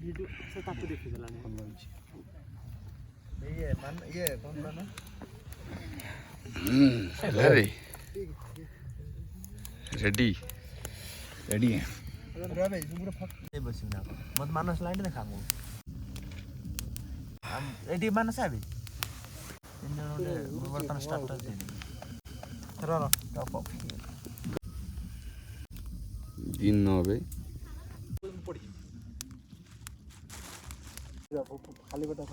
Video से ताको देखि देलानी ये कौन बना हेलो रेडी रेडी है रबे पूरा फक ए बसिम ना मत मानस लाइन देखा मु हम रेडी मानस आबे इन नोडे वर्तन स्टार्ट दे र टॉप अप दिन नबे पड़ी खाली बता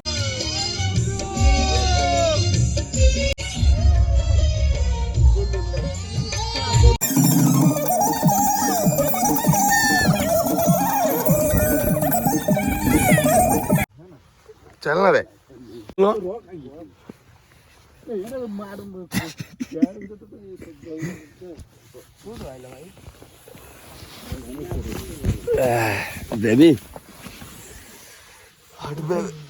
चलना रे नो बेबी हट बेबी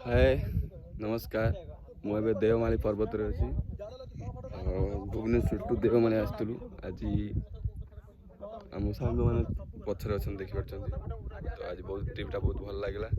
हाय नमस्कार मुझे देवमाली पर्वत रे अछि भुवनेश्वर टू देवमाली आसलु आज आम सांग मैंने पछरे अच्छा देखी पार्टी तो आज बहुत ट्रिपटा बहुत भल लगे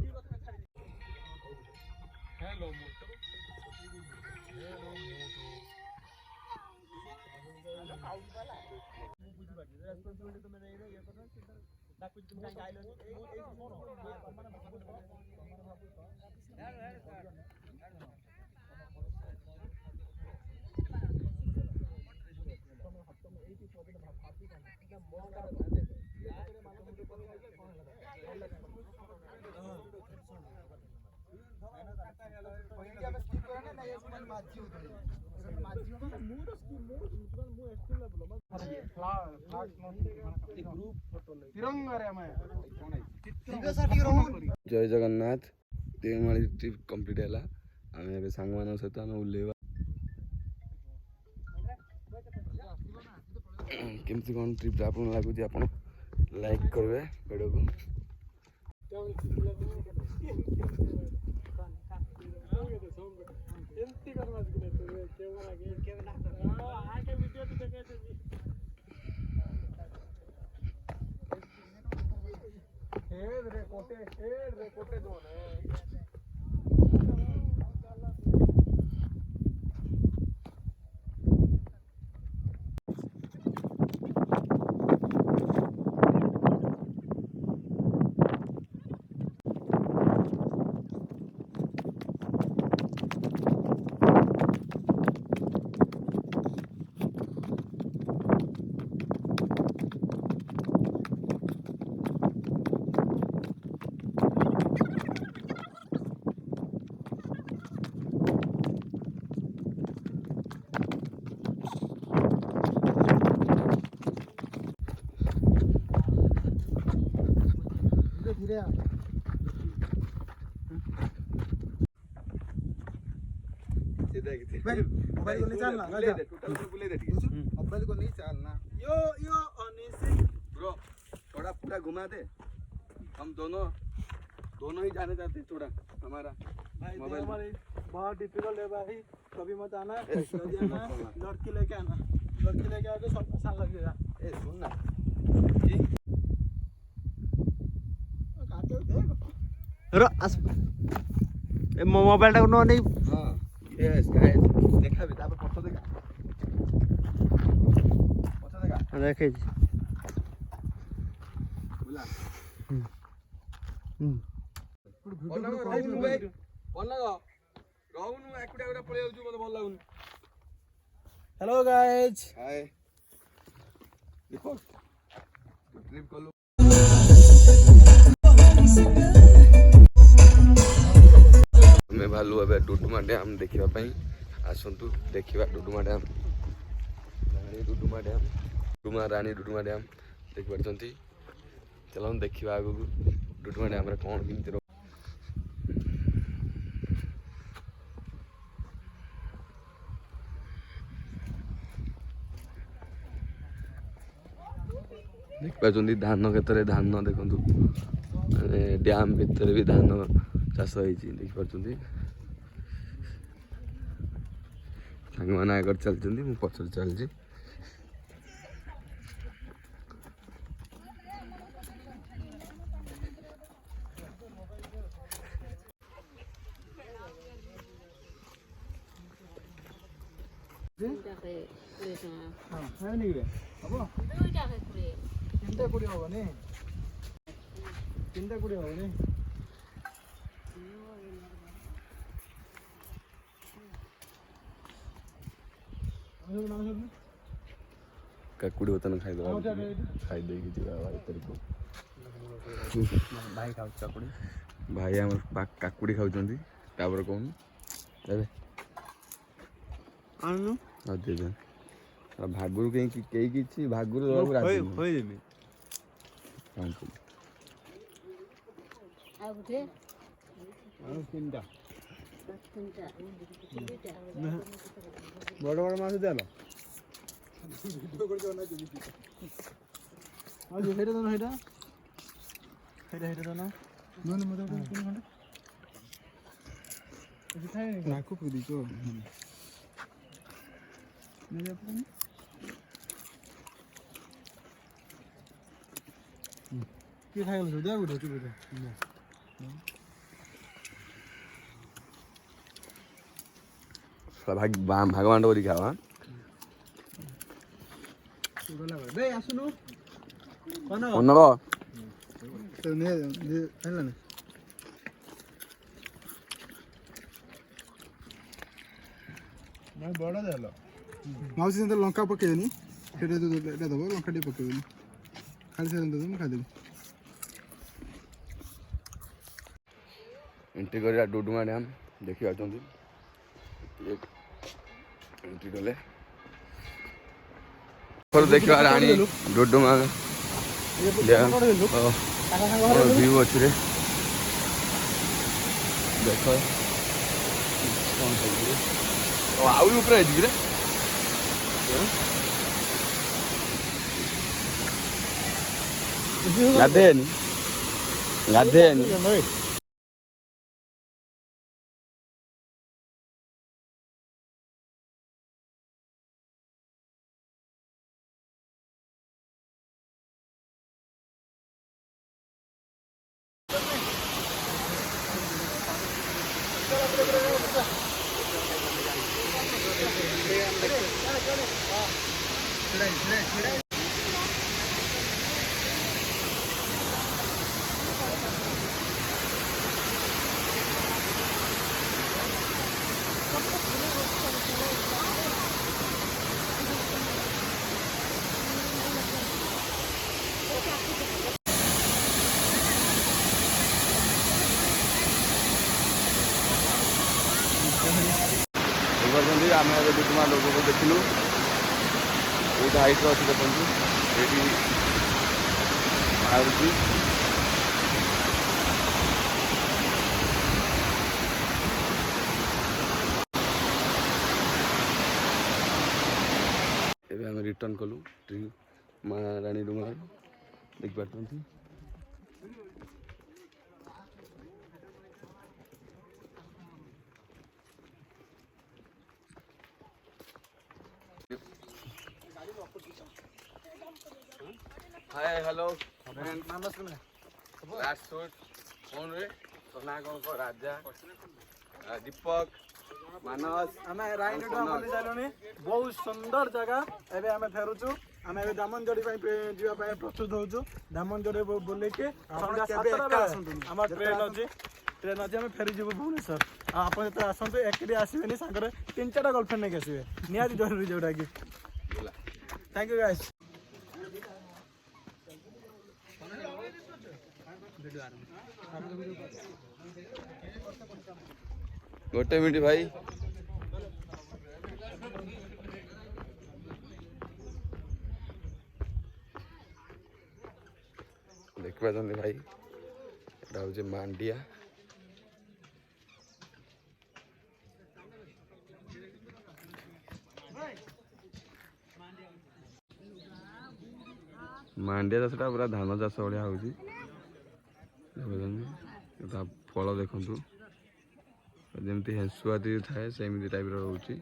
जय जगन्नाथ देवमाली ट्रिप कंप्लीट है आम सांग मान सहित आम उल्लेवा केमती कौन ट्रिप आप लगुच आप लाइक करेंगे वीडियो को मोबाइल को नहीं चलना टोटल बुले दे मोबाइल को नहीं चलना यो अनिसी ब्रो थोड़ा पूरा घुमा दे हम दोनों ही जाने चाहते थोड़ा हमारा मोबाइल बहुत डिफिकल्ट है भाई, कभी मत आना, जल्दी आना, लड़की लेके आना, लड़की लेके आओगे सब आसान लगेगा। ए सुन ना मोबाइल टा नो नहीं हां यस गाइस देखा भी तापर पछो देखा देखे बुला हेलो गाइज हाय देखो ट्रिप कलो ଆମେ ଭାଲୁ ଏବେ ଡୁଡୁମା ଡ୍ୟାମ୍ ଦେଖିବା ପାଇଁ ଆସନ୍ତୁ ଦେଖିବା ଡୁଡୁମା ଡ୍ୟାମ୍ ରାଣୀ ଡୁଡୁମା ଡ୍ୟାମ୍ ଦେଖିପାରୁଛନ୍ତି। ଚାଲନ୍ତୁ ଦେଖିବା ଆଗକୁ ଡୁଡୁମା ଡ୍ୟାମ୍ରେ କ'ଣ କେମିତି ଦେଖିପାରୁଛନ୍ତି ଧାନ କ୍ଷେତରେ ଧାନ ଦେଖନ୍ତୁ ଡ୍ୟାମ୍ ଭିତରେ ବି ଧାନ ଚାଷ ହେଇଛି ଦେଖିପାରୁଛନ୍ତି। ସାଙ୍ଗମାନେ ଆଗରେ ଚାଲିଛନ୍ତି ମୁଁ ପଛରେ ଚାଲିଛି। କାକୁଡ଼ି ବର୍ତ୍ତମାନ ଖାଇଦେବା ଖାଇଦେଇକି ଯିବା ଭିତରକୁ। ଭାଇ ଖାଉଛି କାକୁଡ଼ି, ଭାଇ ଆମର କାକୁଡ଼ି ଖାଉଛନ୍ତି। ତାପରେ କହୁନୁ ଏବେ ଆଣୁନୁ ଆଉ ଦେଇଦେବେ ଭାଗୁରୁ କେହି କିଛି ଭାଗୁରୁ ଦେବାକୁ ରାଜି ନୁହଁ। ଖୋଇଦେବି ଆଉ ତିନିଟା ବଡ଼ ବଡ଼ ମାଛ ଚାଲ ଆଉ ସେଇଟା ତ ସେଇଟା ସେଇଟା ତ ନା ନାକୁ ଦେଇଛ କିଏ ଖାଇଗଲ ଦେବା ଗୋଟେ ଚୁପିଟା ଭାଗ ବାଣ୍ଟ କରି ଖାଅ। ଆସୁନୁ ଅନକ ହେଲାନି ବଡ଼ ଦେଲ ମାଉସୀ ସେମିତି ଲଙ୍କା ପକେଇବେନି, ସେଇଟା ଏଇଟା ଦେବ ଲଙ୍କା ଟିକେ ପକେଇବେନି, ଖାଲି ସେ ଦେବ ମୁଁ ଖାଇଦେବି। ଏଣ୍ଟ୍ରି କରିବା ଡୁଡୁମା ଡ୍ୟାମ୍ ଦେଖିପାରୁଛନ୍ତି। ଏଣ୍ଟ୍ରି କଲେ ଦେଖିବା ରାଣୀ ଡୁଡୁମା ଡ୍ୟାମ୍ ଭିଉ ଅଛି ରେ ଦେଖ ଆଉ ଉପରେ ହେଇଛି ରେ ଗାଧେନି देखते आम डुडुमा लोगों को देखिलु ये हाइट अच्छी देखते ये बाहर आम रिटर्न कलु महाराणी डुमा देख party hi hello last shoot कौन रे सोना कौन को राजा दीपक मानस आम राइन चलुनी बहुत सुंदर जगह एवं आम फेरुचु आम ए दामनजोड़ी जावाई प्रस्तुत होचु दामनजोड़ी बुले संध्या 7 आम ट्रेन अच्छी आम फेरी जीव भुवनेश्वर आप जो आसतु एक आसबे सागर 3-4 गर्लफ्रेंड नहीं आसवे निहाती जरूरी जोटा कि थैंक यू गाइस गोटे मिनिट भाई देखा भाई एटा हूँ मांडिया मांडिया चाषटा पूरा धान चाष भाया हो फल देखु जमी हेंसुआती थाए सेमती टाइप रोचे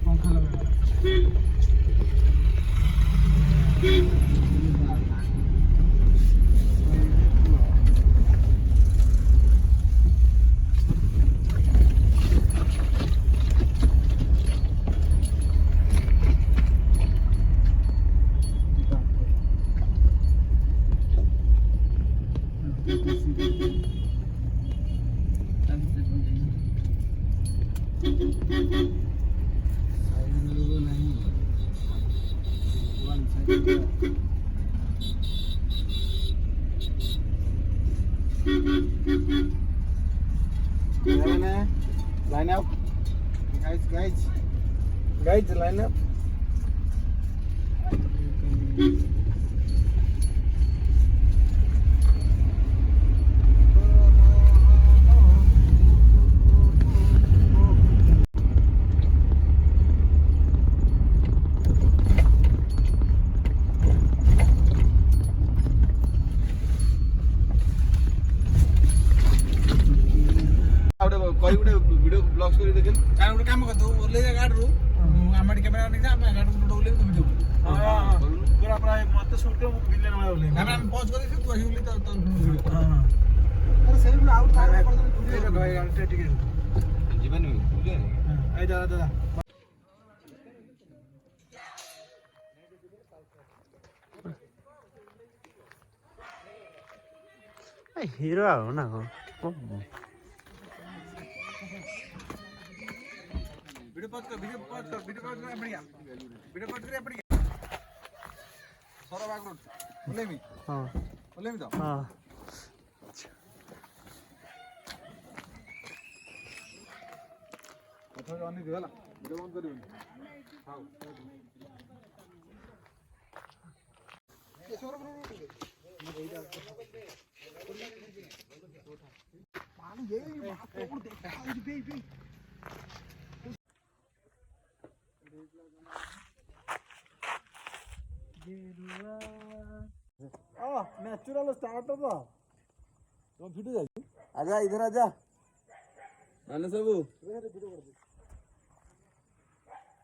पंखा लगा Line up, guys, line up. कोई गोटे वीडियो ब्लॉग्स कर देखें कान गोटे काम करदो ओले गाडरू आमाडी कैमरा नहीं जा मैं गाडरू गोटे ओले तुम वीडियो हां पूरा पूरा मत शूट के विलेन वाला ओले हम पॉज कर तू ही ओले तो हां अरे सही में आउट कर दो ये भाई गाड़ी टिकट जीवन में बुझे हां ए दादा ए हीरो हो ना हो वीडियो पॉज कर बढ़िया वीडियो पॉज कर बढ़िया सौरभ बैकग्राउंड ओले मी तो हां कथा जानी दिला वीडियो बंद करियो हां ये सौरभ पानी ये कौन देखा बे नेचुरल स्टार्ट तो भिडियो जाए आजा इधर आजा ମାନେ ସବୁ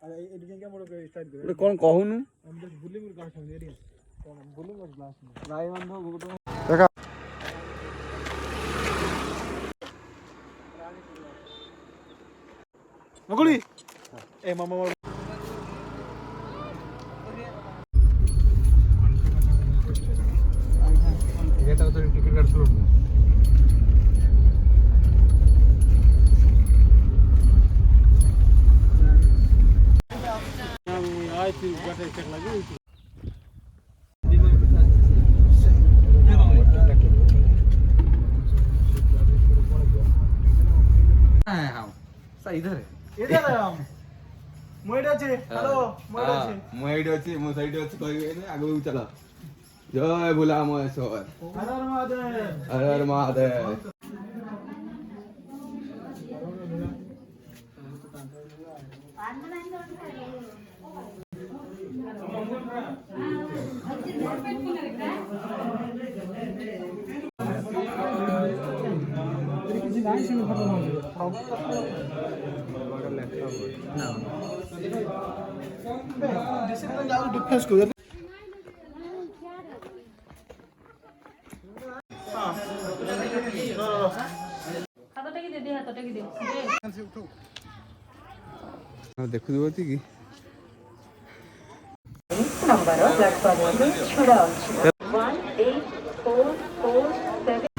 एडिटिंग का मोड स्टार्ट कर ଗୋଟେ କ'ଣ କହୁନୁ हम बस बुलिंग का काम एरिया कौन बुलिंग का क्लास में ଭାଇ ବନ୍ଧୁ ଗୋଟେ ଦେଖା मगुली ए मामा এটা তো টিকিট কাটছিল आई थी गटे चेक लगी इधर इधर है हम मोइड আছে हेलो मोइड আছে ମୁଁ ଏଇଠି ଅଛି ମୁଁ ସେଇଠି ଅଛି କହିବି ଆଗକୁ ଚାଲ ଜୟ ଭୋଲା ମହେଶ୍ୱର हर हर महादेव ହର ହର ମହାଦେବ डिफेंस को ହାତଟା କି ଦେ ହାତଟା କି ଦେ ଦେଖୁଥିବ କି ନମ୍ବର ପ୍ଲାଟଫର୍ମରେ ଛିଡ଼ା ଅଛି 18447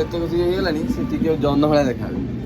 ଏତେ କିଛି ହେଇଗଲାଣି ସେ ଟିକେ ଜହ୍ନ ଭଳିଆ ଦେଖାଯାଉଛି